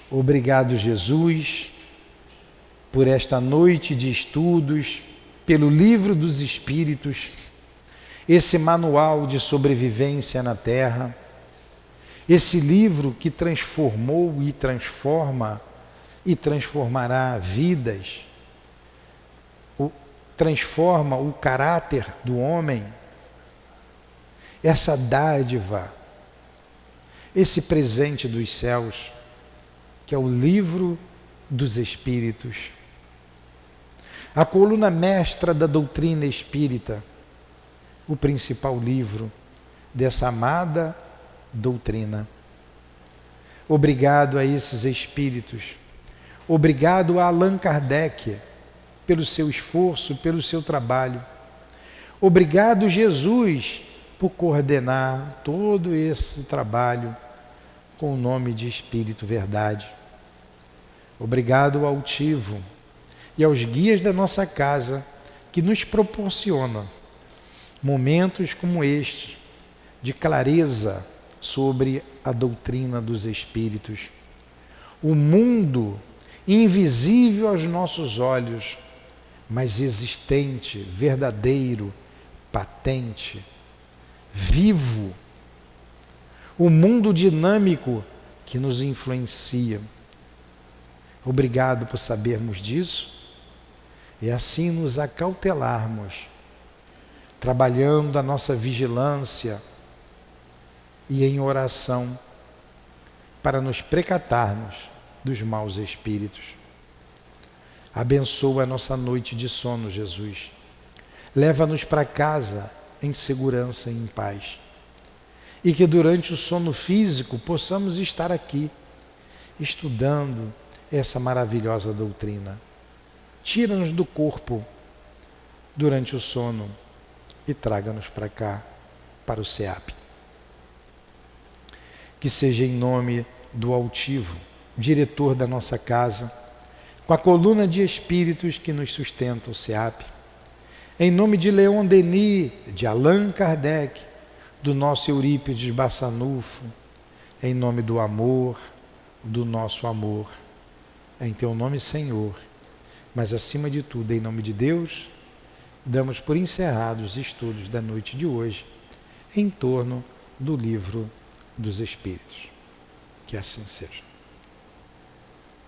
S1: Obrigado, Jesus, por esta noite de estudos, pelo Livro dos Espíritos, esse manual de sobrevivência na Terra, esse livro que transformou e transforma e transformará vidas, transforma o caráter do homem, essa dádiva, esse presente dos céus, que é o Livro dos Espíritos, a coluna mestra da doutrina espírita, o principal livro dessa amada doutrina. Obrigado a esses espíritos, obrigado a Allan Kardec pelo seu esforço, pelo seu trabalho. Obrigado, Jesus, por coordenar todo esse trabalho com o nome de Espírito Verdade. Obrigado ao altivo e aos guias da nossa casa que nos proporcionam momentos como este de clareza sobre a doutrina dos Espíritos. O mundo invisível aos nossos olhos, mas existente, verdadeiro, patente, vivo. O mundo dinâmico que nos influencia. Obrigado por sabermos disso e assim nos acautelarmos, trabalhando a nossa vigilância e em oração, para nos precatarmos dos maus espíritos. Abençoa a nossa noite de sono, Jesus. Leva-nos para casa em segurança e em paz. E que durante o sono físico possamos estar aqui, estudando essa maravilhosa doutrina. Tira-nos do corpo durante o sono e traga-nos para cá, para o SEAP. Que seja em nome do altivo, diretor da nossa casa, com a coluna de espíritos que nos sustenta o SEAP, em nome de Leon Denis, de Allan Kardec, do nosso Eurípides Bassanufo, em nome do amor, do nosso amor, em teu nome, Senhor, mas acima de tudo, em nome de Deus, damos por encerrados os estudos da noite de hoje, em torno do livro dos Espíritos. Que assim seja.